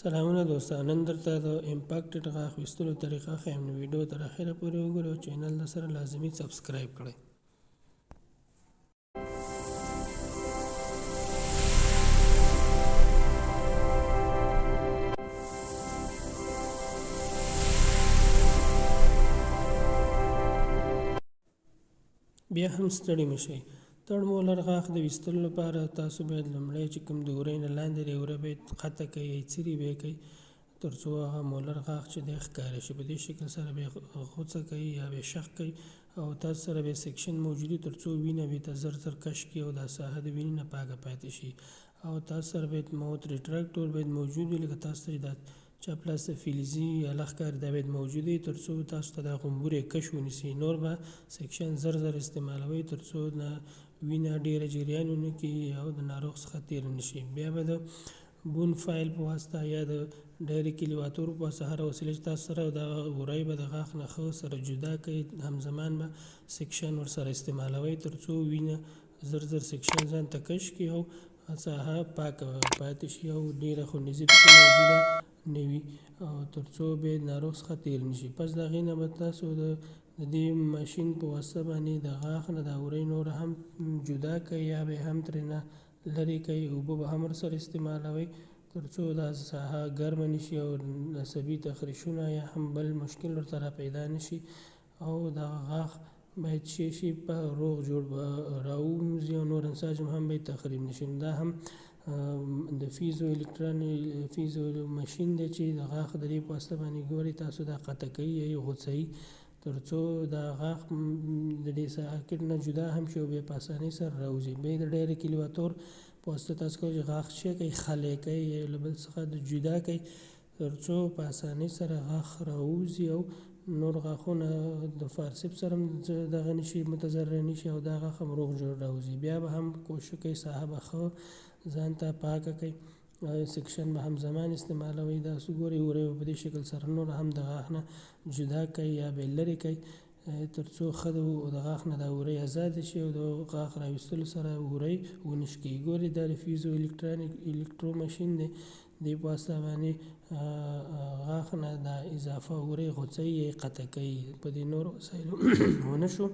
سلامونه دوستان، نن درته د امپاکټډ غاښ ویستلو طریقه ښیم. نو ویډیو تر اخره پورې وګورئ او چینل د سره لازمي سبسکرایب کړئ. بیا هم ستړي مشئ. تړ مولر غاښ د ویستلو لپاره تاسو باید لومړی چې کوم د وری نه لاندې دی وره باید قطع کوئ یا څیرې به یې کوئ تر څو هغه مولر غاښ چې دی ښکاره شي. په دې شکل سره به یې غوڅه کوئ یا به یې شخ کوئ او تاسو سره به یې سیکشن موجود وي تر څو وینه به ته زر زر کش کړي او دا ساحه د وینې نه پاکه پاتې شي. او تاسو سره باید ماوت ریټراکټور باید موجود وي، لکه تاسو ته دا چپ لاس فلزي اله ښکاري دا باید موجود وي تر څو تاسو ته دا غومبورې کش ونیسي. نور به سیکشن زر زر استعمالوئ تر څو وینه ډیره جریان ونه کړي او د ناروغ څخه تېره نه شي. بیا به د بون فایل په واسطه یا د ډایرکټ الیواتور په واسطه هره وسیله چې تاسو سره دا وری به د غاښ نه ښه سره جدا کوي، همزمان به سیکشن ورسره استعمالوئ تر څو وینه زر زر سیکشن ځان ته کش کړي او ساحه پاکه پاتې شي او ډیره خونریزي پکې موجوده نه وي او تر څو به ناروغ څخه تېر نه شي. پس د هغې نه به تاسو د دې ماشین په واسطه باندې د غاښ نه دا وری نور هم جدا کوئ یا به هم ترېنه لرې کوئ. اوبه به هم ورسره استعمالوئ تر څو دا ساحه ګرمه نه شي او عصبي تخریشونه یا هم بل مشکل ورسره پیدا نه شي او دغه غاښ باید شي په روغ جوړ به راووځي او نور انساج هم باید تخریب نه شي. دا هم د فیزو ماشین دی چې د غاښ د دې په واسطه باندې ګورئ تاسو دا قطع کوئ یا یې غوڅوئ تر څو دا غاښ د دې ساکټ نه جدا هم شي او بیا په اسانۍ سره راوځي. بیا د ډایرکټ الیواتور په واسطه تاسو کوئ چې غاښ څه کوئ خلی کوئ یا له بل څخه جدا کوئ تر څو په اسانۍ سره غاښ راووځي او نور غاښونه د فارسپ سره دغه نه شي متضرر نه شي او دا غاښ هم روغ جوړ راوځي. بیا به هم کوشش کوئ ساحه به ښه ځان ته پاکه کوئ، سیکشن به هم زمان استعمالوئ. داسې ګورئ وری به په دې شکل سره نور هم د غاښ نه جدا کوئ یا به یې لرې کوئ تر څو ښه د غاښ نه دا وری ازاده شي او د غاښ راویستلو سره وری ونه شکېږي. ګورئ دا د فیزو الکترو ماشین دی، دې په واسطه باندې غاښ نه دا اضافه وری غوڅوي یا یې قطع کوي. په دې نورو وسایلو ونه شو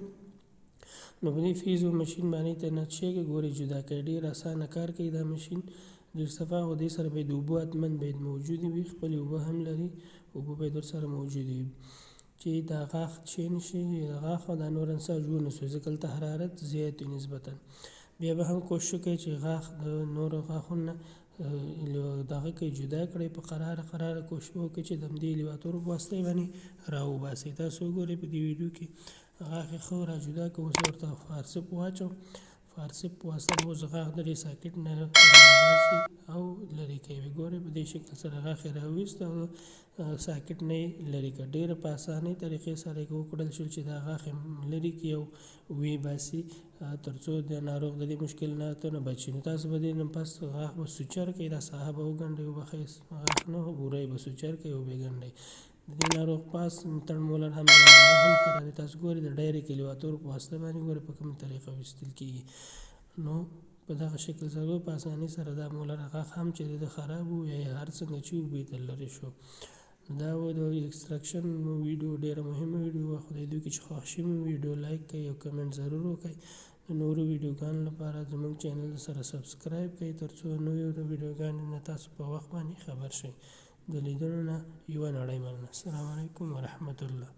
نو په دې فیزو ماشین باندې ته نه چیږي ګورئ جدا کوي. ډېر اسانه کار کوي دا ماشین، ډېر صفا او دې سره باید اوبه حتمن باید موجودې وي، خپلې اوبه هم لري، اوبه باید ورسره موجودې وي چې دا غاښ چې نه شي د غاښ او دا نور انساج ونیسي ځکه دلته حرارت زیات وي نسبتا. بیا به هم کوشش کوئ چې غاښ د نورو غاښونو دغه کوي جدا کړئ، په قراره کوشش وکړئ چې د همدې الیواتورو په واسطه یې باندې راوباسئ. تاسو وګورئ په دې ویډیو کې غاښ یې ښه را جدا کړو. اوس ورته فارسپ واچوم، فارسپ په واسطه به اوس غاښ د دې ساکټ نه راباسي او لرې کوي. ګورئ په دې شکل سره غاښ یې راویست او ساکټ نه یې لرې کړ. ډېره په اسانۍ طریقې سره یې وکړل شول چې دا غاښ یې لرې کړي او ویې باسي تر څو د ناروغ د دې مشکلاتو نه بچ شي. نو تاسو به دې نه پس غاښ به سوچر کړئ، دا ساحه به وګنډئ، وبخښئ غاښ نه وری به سوچر کړئ او بیا ګنډئ. د دې ناروغ پاس تړ مولر هم خراب دی. تاسو ګورئ د ډایرکټ الیواتور په واسطه باندې ګورئ په کومه طریقه ویستل کېږي. نو په دغه شکل سره په اسانۍ سره دا مولر غاښ هم چې د خراب و یا هر څنګه چې وبې ته لرې شو. دا و د ایکسټراکشن ویډیو، ډېره مهمه ویډیو وه. خدای دې وکړي چې خوښ شوي مو ویډیو لایک کړئ او کمنټ ضرور وکړئ. د نورو ویډیوګانو لپاره زموږ چینل سره سبسکرایب کړئ تر څو نوې ویډیوګانې نه تاسو په وخت باندې خبر شئ. د لیدلو نه یوه نړۍ مننه. السلام علیکم ورحمة الله.